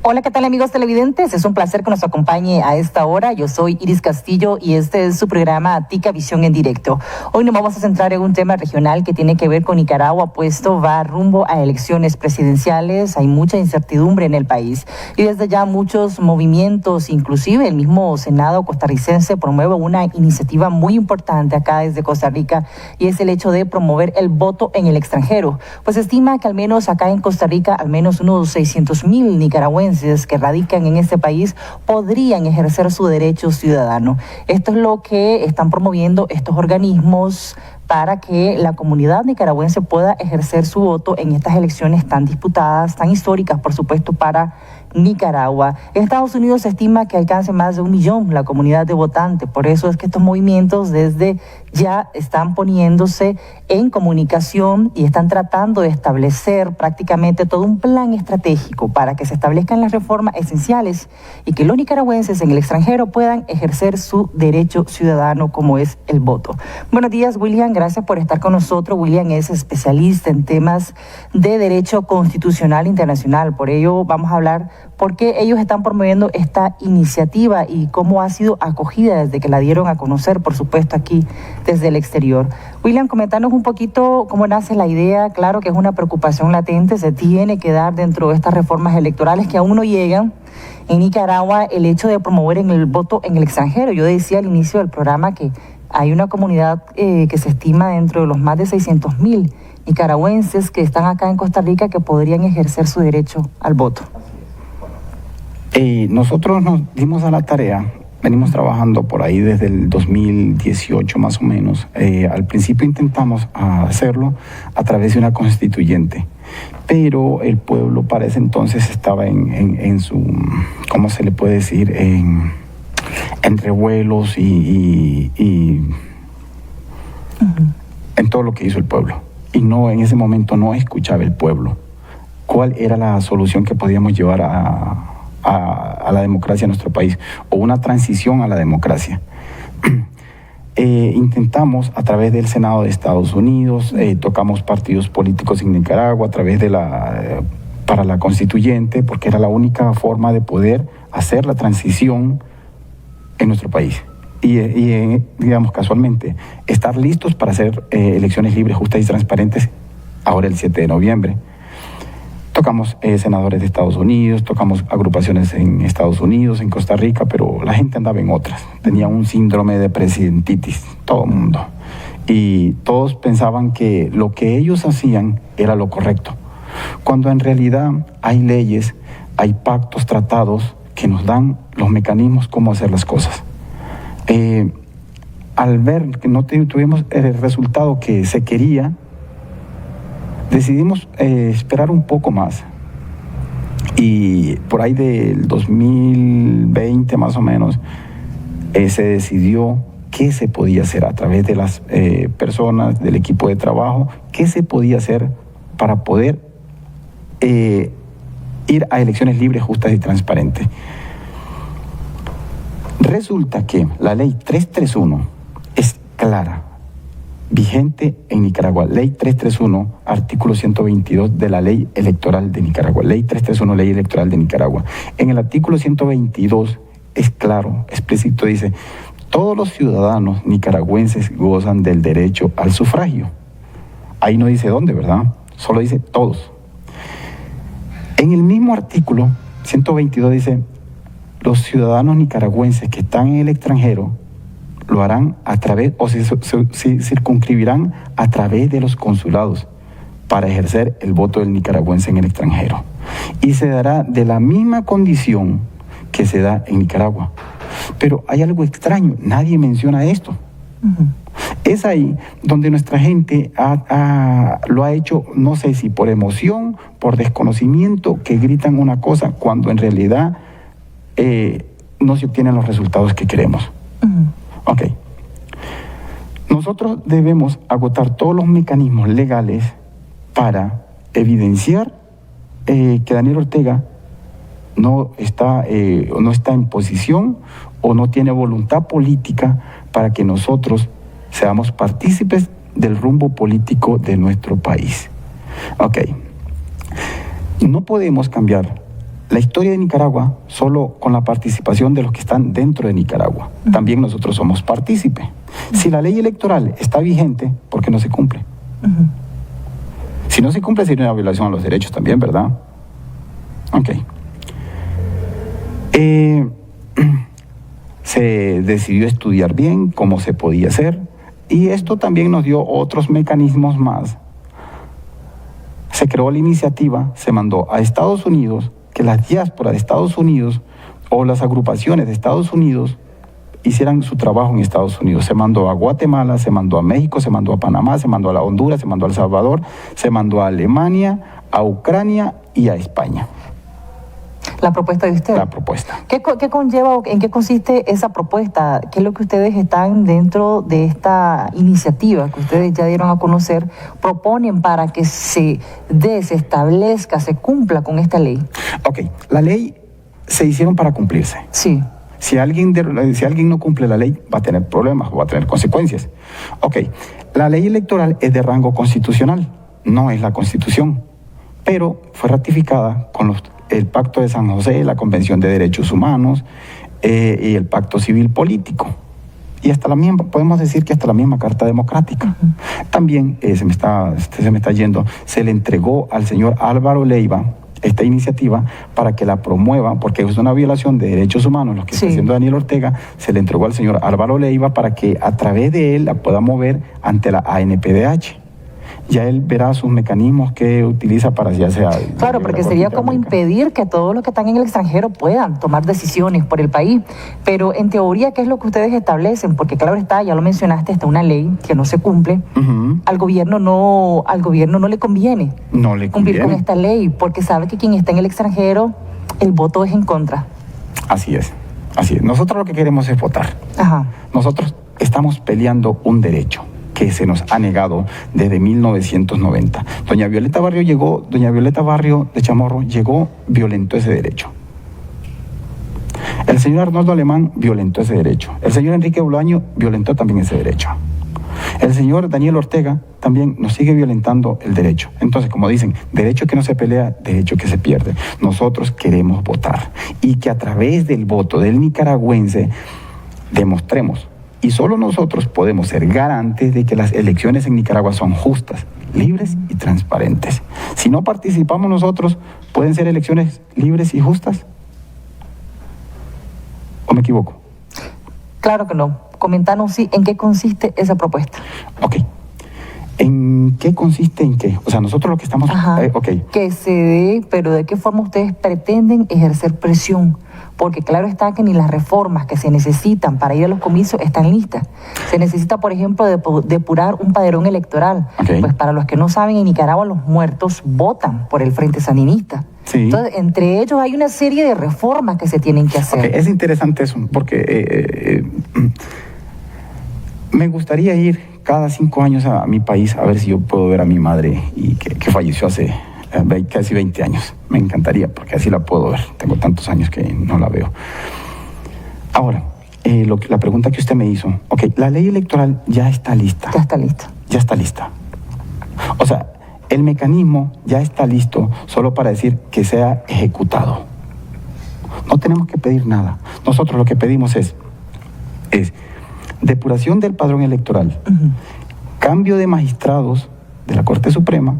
Hola, ¿qué tal amigos televidentes? Es un placer que nos acompañe a esta hora. Yo soy Iris Castillo y este es su programa Tica Visión en Directo. Hoy nos vamos a centrar en un tema regional que tiene que ver con Nicaragua, puesto va rumbo a elecciones presidenciales. Hay mucha incertidumbre en el país y desde ya muchos movimientos, inclusive el mismo Senado costarricense promueve una iniciativa muy importante acá desde Costa Rica y es el hecho de promover el voto en el extranjero. Pues se estima que al menos acá en Costa Rica, al menos unos 600,000 nicaragüenses que radican en este país podrían ejercer su derecho ciudadano. Esto es lo que están promoviendo estos organismos para que la comunidad nicaragüense pueda ejercer su voto en estas elecciones tan disputadas, tan históricas, por supuesto, para Nicaragua. En Estados Unidos se estima que alcance más de 1 millón la comunidad de votantes. Por eso es que estos movimientos desde ya están poniéndose en comunicación y están tratando de establecer prácticamente todo un plan estratégico para que se establezcan las reformas esenciales y que los nicaragüenses en el extranjero puedan ejercer su derecho ciudadano como es el voto. Buenos días, William. Gracias por estar con nosotros. William es especialista en temas de derecho constitucional internacional. Por ello vamos a hablar por qué ellos están promoviendo esta iniciativa y cómo ha sido acogida desde que la dieron a conocer, por supuesto, aquí desde el exterior. William, comentanos un poquito cómo nace la idea. Claro que es una preocupación latente, se tiene que dar dentro de estas reformas electorales que aún no llegan en Nicaragua el hecho de promover el voto en el extranjero. Yo decía al inicio del programa que hay una comunidad que se estima dentro de los más de 600,000 nicaragüenses que están acá en Costa Rica que podrían ejercer su derecho al voto. Nosotros nos dimos a la tarea, venimos trabajando por ahí desde el 2018 más o menos. Al principio intentamos hacerlo a través de una constituyente, pero el pueblo para ese entonces estaba en su, ¿cómo se le puede decir?, en revuelos y en todo lo que hizo el pueblo. Y no, en ese momento no escuchaba el pueblo cuál era la solución que podíamos llevar a la democracia en nuestro país, o una transición a la democracia. Intentamos a través del Senado de Estados Unidos, tocamos partidos políticos en Nicaragua a través de para la constituyente, porque era la única forma de poder hacer la transición en nuestro país. Y digamos, casualmente, estar listos para hacer elecciones libres, justas y transparentes ahora el 7 de noviembre. Tocamos senadores de Estados Unidos, tocamos agrupaciones en Estados Unidos, en Costa Rica, pero la gente andaba en otras. Tenía un síndrome de presidentitis, todo el mundo. Y todos pensaban que lo que ellos hacían era lo correcto, cuando en realidad hay leyes, hay pactos, tratados que nos dan los mecanismos cómo hacer las cosas. Al ver que no tuvimos el resultado que se quería, decidimos esperar un poco más. Y por ahí del 2020 más o menos, se decidió qué se podía hacer a través de las personas, del equipo de trabajo, qué se podía hacer para poder ir a elecciones libres, justas y transparentes. Resulta que la ley 331 es clara, vigente en Nicaragua. Ley 331, artículo 122 de la Ley Electoral de Nicaragua. Ley 331, Ley Electoral de Nicaragua. En el artículo 122 es claro, explícito, dice: todos los ciudadanos nicaragüenses gozan del derecho al sufragio. Ahí no dice dónde, ¿verdad? Solo dice todos. En el mismo artículo 122 dice: los ciudadanos nicaragüenses que están en el extranjero lo harán a través, o se circunscribirán a través de los consulados para ejercer el voto del nicaragüense en el extranjero. Y se dará de la misma condición que se da en Nicaragua. Pero hay algo extraño, nadie menciona esto. Es ahí donde nuestra gente lo ha hecho, no sé si por emoción, por desconocimiento, que gritan una cosa cuando en realidad no se obtienen los resultados que queremos. Ok. Nosotros debemos agotar todos los mecanismos legales para evidenciar que Daniel Ortega no está en posición o no tiene voluntad política para que nosotros seamos partícipes del rumbo político de nuestro país. Ok. No podemos cambiar la historia de Nicaragua solo con la participación de los que están dentro de Nicaragua. También nosotros somos partícipes. Si la ley electoral está vigente, ¿por qué no se cumple? Si no se cumple, sería una violación a los derechos también, ¿verdad? Ok. Se decidió estudiar bien cómo se podía hacer y esto también nos dio otros mecanismos más. Se creó la iniciativa, se mandó a Estados Unidos, que las diásporas de Estados Unidos o las agrupaciones de Estados Unidos hicieran su trabajo en Estados Unidos. Se mandó a Guatemala, se mandó a México, se mandó a Panamá, se mandó a Honduras, se mandó a El Salvador, se mandó a Alemania, a Ucrania y a España. La propuesta de ustedes. La propuesta. ¿Qué conlleva o en qué consiste esa propuesta? ¿Qué es lo que ustedes están dentro de esta iniciativa que ustedes ya dieron a conocer, proponen para que se establezca, se cumpla con esta ley? Ok, la ley se hicieron para cumplirse. Sí. Si alguien no cumple la ley, va a tener problemas, va a tener consecuencias. Ok, la ley electoral es de rango constitucional, no es la Constitución, pero fue ratificada con el Pacto de San José, la Convención de Derechos Humanos y el Pacto Civil Político. Y hasta la misma, podemos decir que hasta la misma Carta Democrática. También, se me está yendo, se le entregó al señor Álvaro Leiva esta iniciativa para que la promueva, porque es una violación de derechos humanos, lo que está haciendo Daniel Ortega. Se le entregó al señor Álvaro Leiva para que a través de él la pueda mover ante la ANPDH. Ya él verá sus mecanismos que utiliza para ya sea... Claro, porque sería como impedir que todos los que están en el extranjero puedan tomar decisiones por el país. Pero en teoría, ¿qué es lo que ustedes establecen? Porque claro está, ya lo mencionaste, está una ley que no se cumple. Al gobierno no le conviene cumplir con esta ley, porque sabe que quien está en el extranjero, el voto es en contra. Así es. Nosotros lo que queremos es votar. Nosotros estamos peleando un derecho que se nos ha negado desde 1990. Doña Violeta Barrio de Chamorro llegó, violentó ese derecho. El señor Arnoldo Alemán violentó ese derecho. El señor Enrique Bolaño violentó también ese derecho. El señor Daniel Ortega también nos sigue violentando el derecho. Entonces, como dicen, derecho que no se pelea, derecho que se pierde. Nosotros queremos votar y que a través del voto del nicaragüense demostremos. Y solo nosotros podemos ser garantes de que las elecciones en Nicaragua son justas, libres y transparentes. Si no participamos nosotros, ¿pueden ser elecciones libres y justas? ¿O me equivoco? Claro que no. Comentanos en qué consiste esa propuesta. Ok. ¿En qué consiste en qué? O sea, nosotros lo que estamos... Que se dé, pero ¿de qué forma ustedes pretenden ejercer presión? Porque claro está que ni las reformas que se necesitan para ir a los comicios están listas. Se necesita, por ejemplo, depurar un padrón electoral. Pues para los que no saben, en Nicaragua los muertos votan por el Frente Sandinista. Entonces, entre ellos hay una serie de reformas que se tienen que hacer. Es interesante eso, porque me gustaría ir cada 5 años a mi país a ver si yo puedo ver a mi madre y que falleció hace casi 20 años. Me encantaría, porque así la puedo ver. Tengo tantos años que no la veo. Ahora, la pregunta que usted me hizo. La ley electoral ya está lista. Ya está lista. O sea, el mecanismo ya está listo solo para decir que sea ejecutado. No tenemos que pedir nada. Nosotros lo que pedimos es depuración del padrón electoral, cambio de magistrados de la Corte Suprema,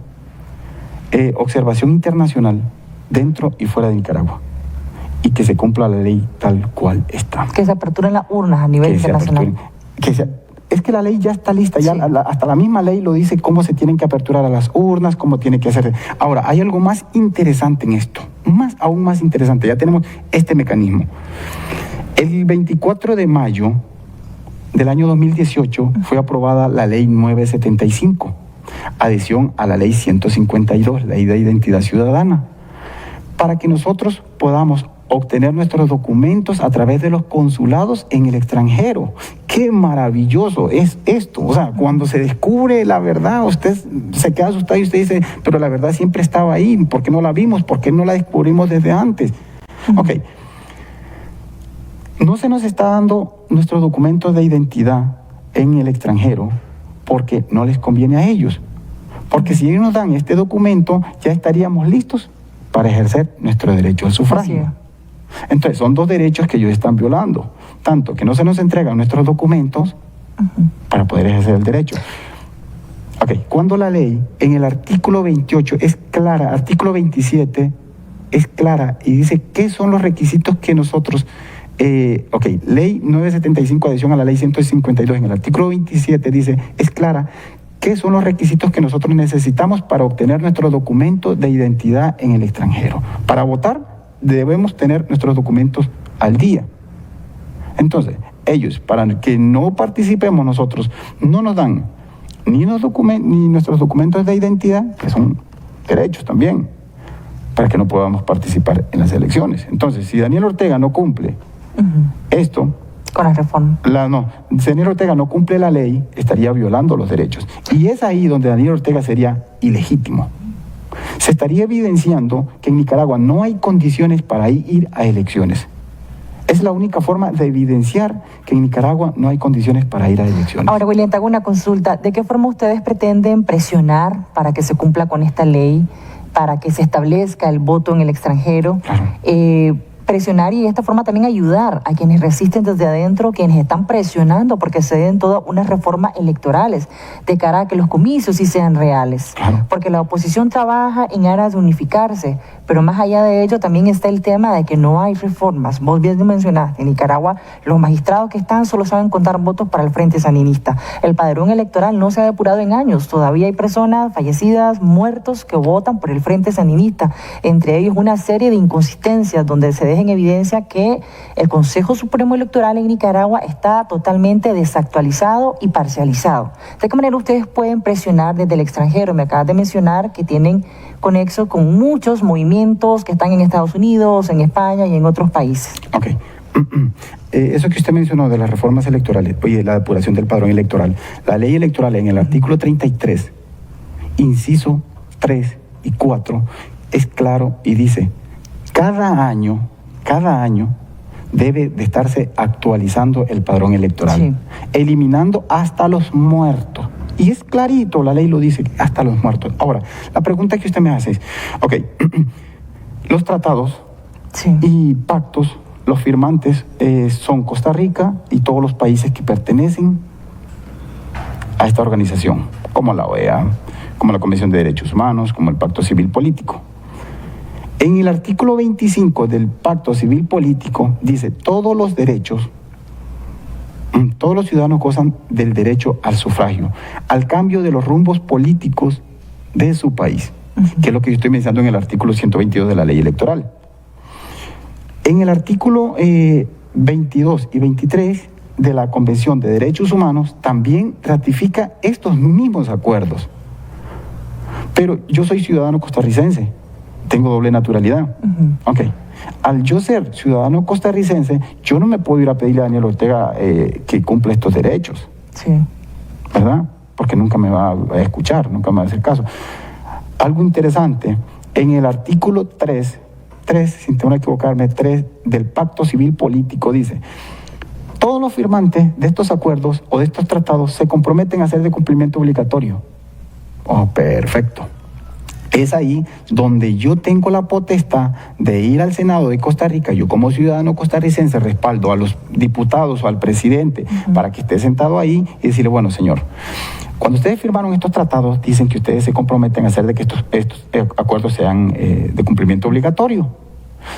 observación internacional dentro y fuera de Nicaragua, y que se cumpla la ley tal cual está. Que se aperturen las urnas a nivel internacional. Es que la ley ya está lista, ya hasta la misma ley lo dice, cómo se tienen que aperturar a las urnas, cómo tiene que hacer. Ahora, hay algo más interesante en esto, aún más interesante. Ya tenemos este mecanismo. El 24 de mayo del año 2018 fue aprobada la ley 975, adhesión a la ley 152, ley de identidad ciudadana, para que nosotros podamos obtener nuestros documentos a través de los consulados en el extranjero. ¡Qué maravilloso es esto! O sea, cuando se descubre la verdad, usted se queda asustado y usted dice, pero la verdad siempre estaba ahí, ¿por qué no la vimos? ¿Por qué no la descubrimos desde antes? No se nos está dando nuestros documentos de identidad en el extranjero porque no les conviene a ellos. Porque si ellos nos dan este documento, ya estaríamos listos para ejercer nuestro derecho al sufragio. Entonces, son dos derechos que ellos están violando, tanto que no se nos entregan nuestros documentos para poder ejercer el derecho. Ok, cuando la ley en el artículo 28 es clara, artículo 27 es clara y dice qué son los requisitos que nosotros, ley 975 adición a la ley 152, en el artículo 27 dice, es clara, qué son los requisitos que nosotros necesitamos para obtener nuestro documento de identidad en el extranjero. Para votar debemos tener nuestros documentos al día. Entonces, ellos, para que no participemos nosotros, no nos dan ni nuestros documentos de identidad, que son derechos también, para que no podamos participar en las elecciones. Entonces, si Daniel Ortega no cumple esto, con la reforma. Si Daniel Ortega no cumple la ley, estaría violando los derechos. Y es ahí donde Daniel Ortega sería ilegítimo. Se estaría evidenciando que en Nicaragua no hay condiciones para ir a elecciones. Es la única forma de evidenciar que en Nicaragua no hay condiciones para ir a elecciones. Ahora, William, te hago una consulta. ¿De qué forma ustedes pretenden presionar para que se cumpla con esta ley, para que se establezca el voto en el extranjero? Claro. Presionar y de esta forma también ayudar a quienes resisten desde adentro, quienes están presionando porque se den todas unas reformas electorales de cara a que los comicios sí sean reales. Claro. Porque la oposición trabaja en aras de unificarse, pero más allá de ello también está el tema de que no hay reformas. Vos bien mencionaste, en Nicaragua los magistrados que están solo saben contar votos para el Frente Sandinista. El padrón electoral no se ha depurado en años. Todavía hay personas fallecidas, muertos que votan por el Frente Sandinista. Entre ellos una serie de inconsistencias donde se deja en evidencia que el Consejo Supremo Electoral en Nicaragua está totalmente desactualizado y parcializado. ¿De qué manera ustedes pueden presionar desde el extranjero? Me acabas de mencionar que tienen conexo con muchos movimientos que están en Estados Unidos, en España y en otros países. Ok. Eso que usted mencionó de las reformas electorales, oye, la depuración del padrón electoral, la ley electoral en el artículo 33, inciso 3 y 4, es claro y dice, cada año debe de estarse actualizando el padrón electoral, eliminando hasta los muertos. Y es clarito, la ley lo dice, hasta los muertos. Ahora, la pregunta que usted me hace es, los tratados y pactos, los firmantes son Costa Rica y todos los países que pertenecen a esta organización, como la OEA, como la Convención de Derechos Humanos, como el Pacto Civil Político. En el artículo 25 del Pacto Civil Político dice, todos los ciudadanos gozan del derecho al sufragio, al cambio de los rumbos políticos de su país, que es lo que yo estoy mencionando en el artículo 122 de la ley electoral. En el artículo 22 y 23 de la Convención de Derechos Humanos también ratifica estos mismos acuerdos. Pero yo soy ciudadano costarricense, tengo doble naturalidad. Al yo ser ciudadano costarricense, yo no me puedo ir a pedirle a Daniel Ortega que cumpla estos derechos. ¿Verdad? Porque nunca me va a escuchar, nunca me va a hacer caso. Algo interesante, en el artículo 3, sin temor a equivocarme, 3 del Pacto Civil Político dice, todos los firmantes de estos acuerdos o de estos tratados se comprometen a hacer de cumplimiento obligatorio. Oh, perfecto. Es ahí donde yo tengo la potestad de ir al Senado de Costa Rica, yo como ciudadano costarricense respaldo a los diputados o al presidente para que esté sentado ahí y decirle, bueno, señor, cuando ustedes firmaron estos tratados, dicen que ustedes se comprometen a hacer de que estos acuerdos sean de cumplimiento obligatorio.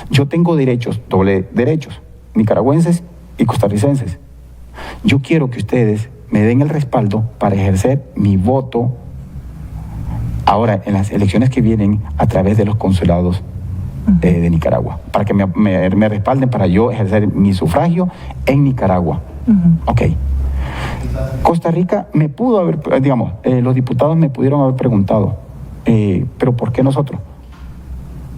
Yo tengo derechos, doble derechos, nicaragüenses y costarricenses. Yo quiero que ustedes me den el respaldo para ejercer mi voto ahora en las elecciones que vienen a través de los consulados de Nicaragua, para que me respalden para yo ejercer mi sufragio en Nicaragua. Costa Rica me pudo haber, los diputados me pudieron haber preguntado, pero ¿por qué nosotros?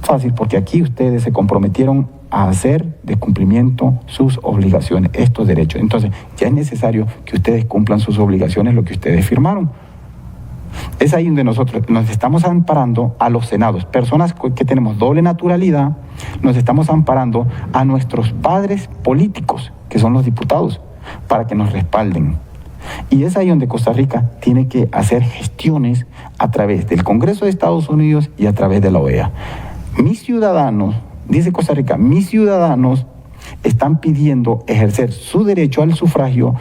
Fácil, porque aquí ustedes se comprometieron a hacer de cumplimiento sus obligaciones, estos derechos. Entonces, ya es necesario que ustedes cumplan sus obligaciones, lo que ustedes firmaron. Es ahí donde nosotros nos estamos amparando a los senados, personas que tenemos doble naturalidad, nos estamos amparando a nuestros padres políticos, que son los diputados, para que nos respalden. Y es ahí donde Costa Rica tiene que hacer gestiones a través del Congreso de Estados Unidos y a través de la OEA. mis ciudadanos, dice Costa Rica, mis ciudadanos están pidiendo ejercer su derecho al sufragio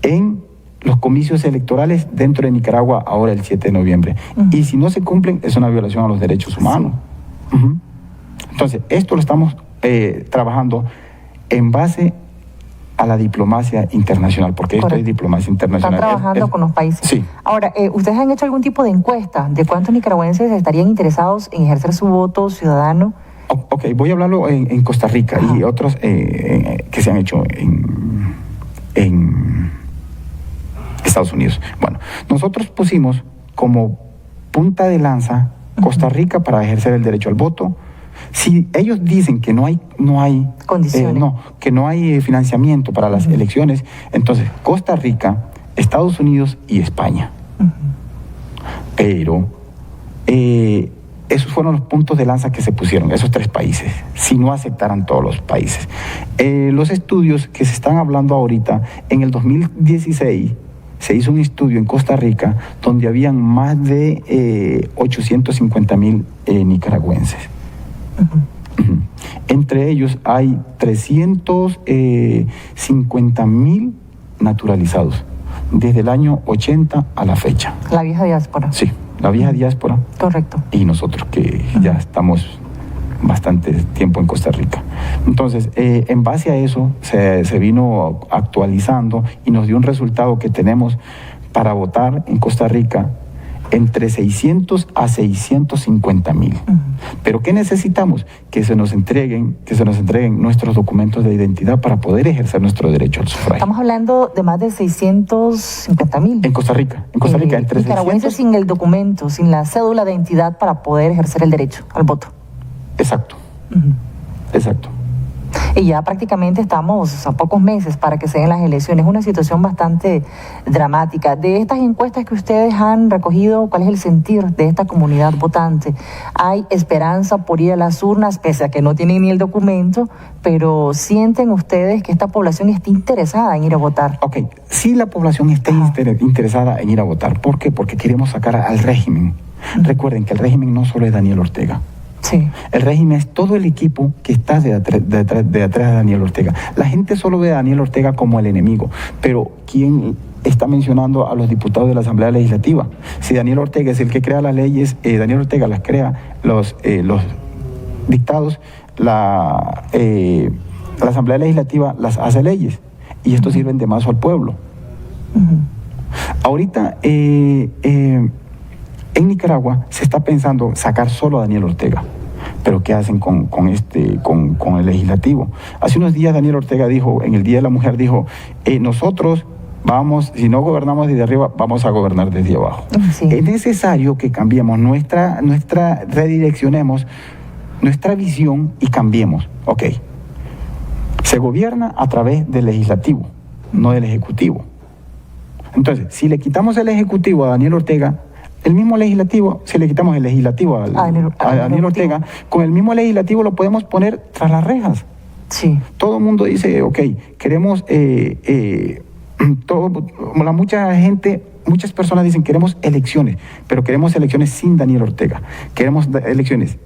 en los comicios electorales dentro de Nicaragua ahora el 7 de noviembre. Y si no se cumplen, es una violación a los derechos humanos. Entonces, esto lo estamos trabajando en base a la diplomacia internacional, porque esto es diplomacia internacional. Están trabajando con los países. Sí. Ahora, ¿ustedes han hecho algún tipo de encuesta de cuántos nicaragüenses estarían interesados en ejercer su voto ciudadano? Ok, voy a hablarlo en Costa Rica y otros que se han hecho en Estados Unidos. Bueno, nosotros pusimos como punta de lanza Costa Rica para ejercer el derecho al voto. Si ellos dicen que no hay condiciones, que no hay financiamiento para las elecciones, entonces Costa Rica, Estados Unidos y España. Pero esos fueron los puntos de lanza que se pusieron, esos 3 países, si no aceptaran todos los países. Los estudios que se están hablando ahorita, en el 2016 se hizo un estudio en Costa Rica donde habían más de 850,000 nicaragüenses. Entre ellos hay 350,000 naturalizados desde el año 80 a la fecha. La vieja diáspora. Sí, la vieja diáspora. Correcto. Y nosotros que ya estamos bastante tiempo en Costa Rica. Entonces, en base a eso se vino actualizando y nos dio un resultado que tenemos para votar en Costa Rica entre 600 a 650,000. Pero ¿qué necesitamos? Que se nos entreguen nuestros documentos de identidad para poder ejercer nuestro derecho al sufragio. Estamos hablando de más de 650,000. En Costa Rica, entre nicaragüenses 600... sin el documento, sin la cédula de identidad para poder ejercer el derecho al voto. Exacto. Exacto. Y ya prácticamente estamos a pocos meses para que se den las elecciones. Una situación bastante dramática. De estas encuestas que ustedes han recogido, ¿cuál es el sentir de esta comunidad votante? ¿Hay esperanza por ir a las urnas, pese a que no tienen ni el documento, pero sienten ustedes que esta población está interesada en ir a votar? Ok, sí, la población está interesada en ir a votar. ¿Por qué? Porque queremos sacar al régimen. Recuerden que el régimen no solo es Daniel Ortega. Sí. El régimen es todo el equipo que está detrás de Daniel Ortega. La gente solo ve a Daniel Ortega como el enemigo, pero ¿quién está mencionando a los diputados de la Asamblea Legislativa? Si Daniel Ortega es el que crea las leyes, Daniel Ortega las crea, los dictados, la Asamblea Legislativa las hace leyes, y estos sirven de mazo al pueblo. Ahorita en Nicaragua se está pensando sacar solo a Daniel Ortega, pero ¿qué hacen con el legislativo? Hace unos días Daniel Ortega dijo, en el Día de la Mujer dijo, nosotros vamos, si no gobernamos desde arriba, vamos a gobernar desde abajo. Sí. Es necesario que cambiemos redireccionemos nuestra visión y cambiemos. Ok, se gobierna a través del legislativo, no del ejecutivo. Entonces, si le quitamos el ejecutivo a Daniel Ortega, el mismo legislativo, si le quitamos el legislativo a Daniel Ortega, con el mismo legislativo lo podemos poner tras las rejas. Sí. Todo el mundo dice, ok, queremos, muchas personas dicen queremos elecciones, pero queremos elecciones sin Daniel Ortega. Queremos elecciones,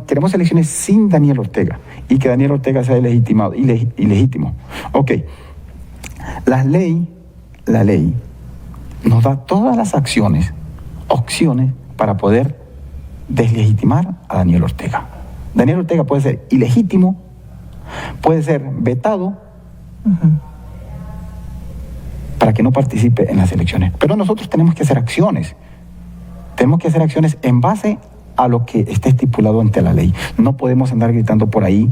queremos elecciones sin Daniel Ortega y que Daniel Ortega sea ilegítimo. Ok, la ley nos da todas las opciones para poder deslegitimar a Daniel Ortega. Daniel Ortega puede ser ilegítimo, puede ser vetado para que no participe en las elecciones. Pero nosotros tenemos que hacer acciones. Tenemos que hacer acciones en base a lo que está estipulado ante la ley. No podemos andar gritando por ahí,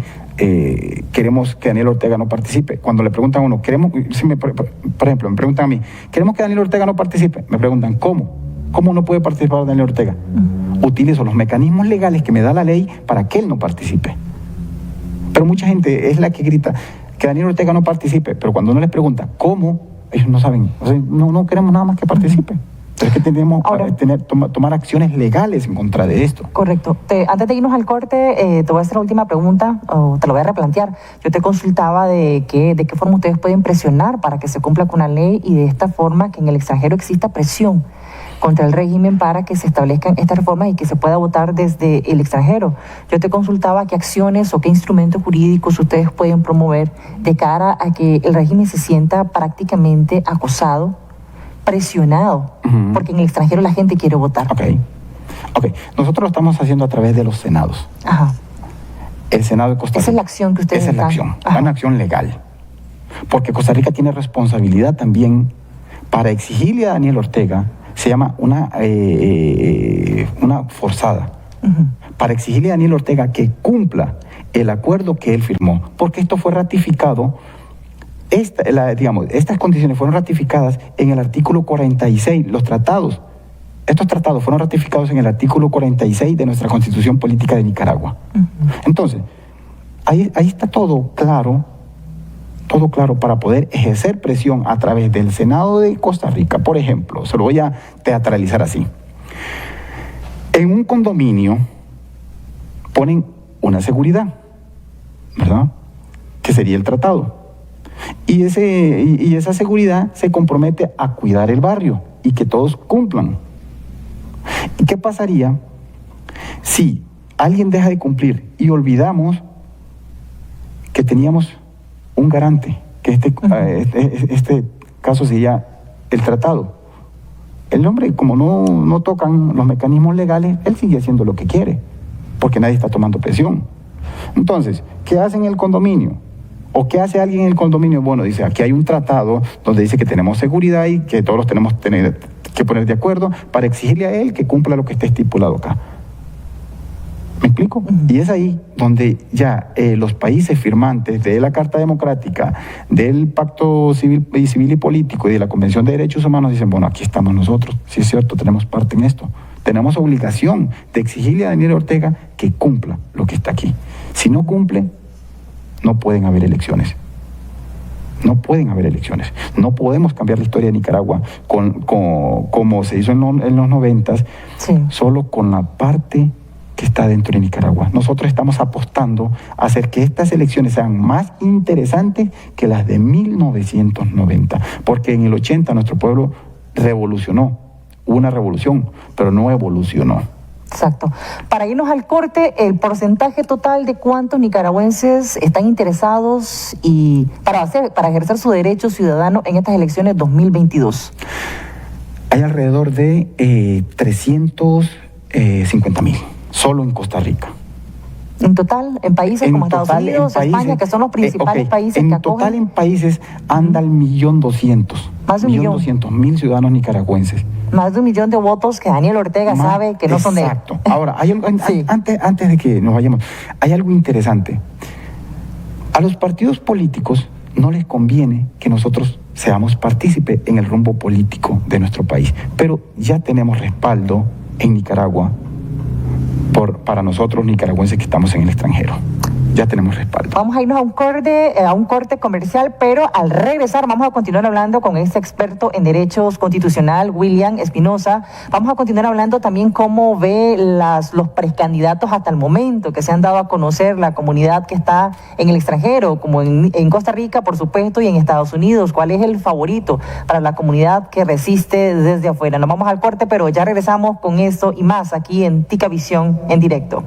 queremos que Daniel Ortega no participe. Cuando le preguntan a uno, por ejemplo, me preguntan a mí, queremos que Daniel Ortega no participe. Me preguntan, ¿cómo? ¿Cómo no puede participar Daniel Ortega? Utilizo los mecanismos legales que me da la ley para que él no participe. Pero mucha gente es la que grita que Daniel Ortega no participe, pero cuando uno les pregunta, ¿cómo? Ellos no saben. O sea, no queremos nada más que participe. Pero es que tenemos que tomar acciones legales en contra de esto. Correcto. Antes de irnos al corte, te voy a hacer la última pregunta, o te lo voy a replantear. Yo te consultaba de qué forma ustedes pueden presionar para que se cumpla con la ley y de esta forma que en el extranjero exista presión. contra el régimen para que se establezcan estas reformas y que se pueda votar desde el extranjero. Yo te consultaba qué acciones o qué instrumentos jurídicos ustedes pueden promover de cara a que el régimen se sienta prácticamente acosado, presionado, porque en el extranjero la gente quiere votar. Ok. Nosotros lo estamos haciendo a través de los senados. Ajá. El Senado de Costa Rica. Esa es la acción que ustedes Esa es la acción. Es una acción legal. Porque Costa Rica tiene responsabilidad también para exigirle a Daniel Ortega, se llama una forzada, para exigirle a Daniel Ortega que cumpla el acuerdo que él firmó, porque esto fue ratificado, estas condiciones fueron ratificadas en el artículo 46, estos tratados fueron ratificados en el artículo 46 de nuestra Constitución Política de Nicaragua. Entonces, ahí está todo claro para poder ejercer presión a través del Senado de Costa Rica. Por ejemplo, se lo voy a teatralizar así. En un condominio ponen una seguridad, ¿verdad? Que sería el tratado. Y esa seguridad se compromete a cuidar el barrio y que todos cumplan. ¿Y qué pasaría si alguien deja de cumplir y olvidamos que teníamos un garante, que este caso sería el tratado? El hombre, como no tocan los mecanismos legales, él sigue haciendo lo que quiere, porque nadie está tomando presión. Entonces, ¿qué hacen en el condominio? ¿O qué hace alguien en el condominio? Bueno, dice, aquí hay un tratado donde dice que tenemos seguridad y que todos los tenemos que poner de acuerdo para exigirle a él que cumpla lo que está estipulado acá. ¿Me explico? Y es ahí donde ya los países firmantes de la Carta Democrática, del Pacto Civil y Político y de la Convención de Derechos Humanos dicen, bueno, aquí estamos nosotros, sí es cierto, tenemos parte en esto. Tenemos obligación de exigirle a Daniel Ortega que cumpla lo que está aquí. Si no cumple, no pueden haber elecciones. No pueden haber elecciones. No podemos cambiar la historia de Nicaragua como se hizo en los 90s, solo con la parte que está dentro de Nicaragua. Nosotros estamos apostando a hacer que estas elecciones sean más interesantes que las de 1990, porque en el 80 nuestro pueblo revolucionó, hubo una revolución, pero no evolucionó. Exacto. Para irnos al corte, el porcentaje total de cuántos nicaragüenses están interesados y para ejercer su derecho ciudadano en estas elecciones 2022. Hay alrededor de 350,000, solo en Costa Rica. En total, en países como Estados Unidos, España, que son los principales países que acogen. En total, en países anda el 1.200.000. Más de 1.200.000 ciudadanos nicaragüenses. Más de 1 millón de votos que Daniel Ortega sabe que no son de él. Exacto. Ahora, hay algo, antes de que nos vayamos, hay algo interesante. A los partidos políticos no les conviene que nosotros seamos partícipes en el rumbo político de nuestro país, pero ya tenemos respaldo en Nicaragua para nosotros nicaragüenses que estamos en el extranjero. Ya tenemos respaldo. Vamos a irnos a un corte comercial, pero al regresar vamos a continuar hablando con este experto en derechos constitucional, William Espinosa. Vamos a continuar hablando también cómo ve los precandidatos hasta el momento que se han dado a conocer, la comunidad que está en el extranjero, como en Costa Rica, por supuesto, y en Estados Unidos. ¿Cuál es el favorito para la comunidad que resiste desde afuera? Nos vamos al corte, pero ya regresamos con esto y más aquí en Tica Visión en directo.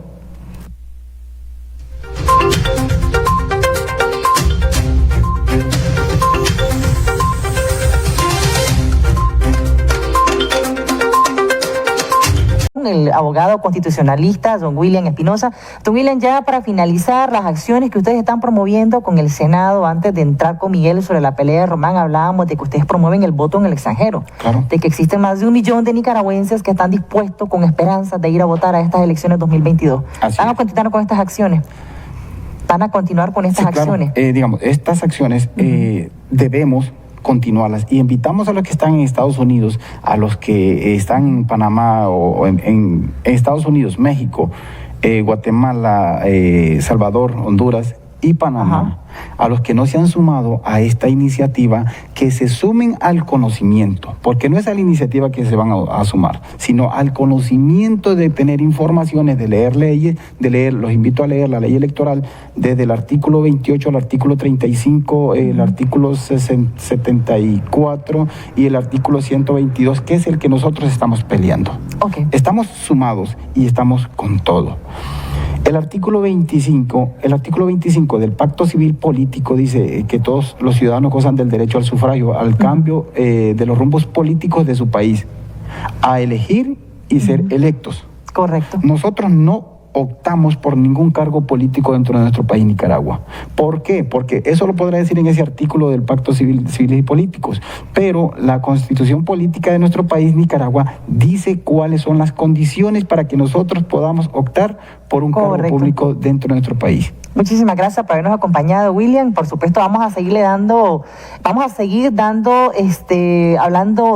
El abogado constitucionalista, don William Espinosa. Don William, ya para finalizar, las acciones que ustedes están promoviendo con el Senado, antes de entrar con Miguel sobre la pelea de Román, hablábamos de que ustedes promueven el voto en el extranjero, claro, de que existen más de 1 millón de nicaragüenses que están dispuestos con esperanzas de ir a votar a estas elecciones 2022. ¿Van a continuar con estas acciones? ¿Van a continuar con estas acciones? Digamos, estas acciones debemos continuarlas y invitamos a los que están en Estados Unidos, a los que están en Panamá o en Estados Unidos, México, Guatemala, Salvador, Honduras y Panamá, a los que no se han sumado a esta iniciativa que se sumen al conocimiento, porque no es a la iniciativa que se van a sumar, sino al conocimiento de tener informaciones, de leer leyes, los invito a leer la ley electoral desde el artículo 28 al artículo 35, el artículo 74 y el artículo 122, que es el que nosotros estamos peleando. Okay. Estamos sumados y estamos con todo. El artículo 25 del Pacto Civil Político dice que todos los ciudadanos gozan del derecho al sufragio, al cambio de los rumbos políticos de su país, a elegir y ser electos. Correcto. Nosotros no optamos por ningún cargo político dentro de nuestro país, Nicaragua. ¿Por qué? Porque eso lo podrá decir en ese artículo del Pacto Civiles y Políticos, pero la Constitución Política de nuestro país, Nicaragua, dice cuáles son las condiciones para que nosotros podamos optar por un cargo público dentro de nuestro país. Muchísimas gracias por habernos acompañado, William. Por supuesto, vamos a seguir hablando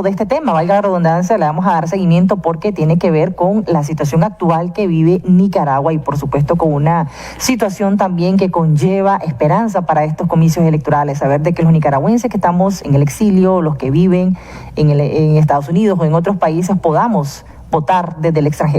de este tema, valga la redundancia, le vamos a dar seguimiento porque tiene que ver con la situación actual que vive Nicaragua y por supuesto con una situación también que conlleva esperanza para estos comicios electorales, saber de que los nicaragüenses que estamos en el exilio, los que viven en Estados Unidos o en otros países, podamos votar desde el extranjero.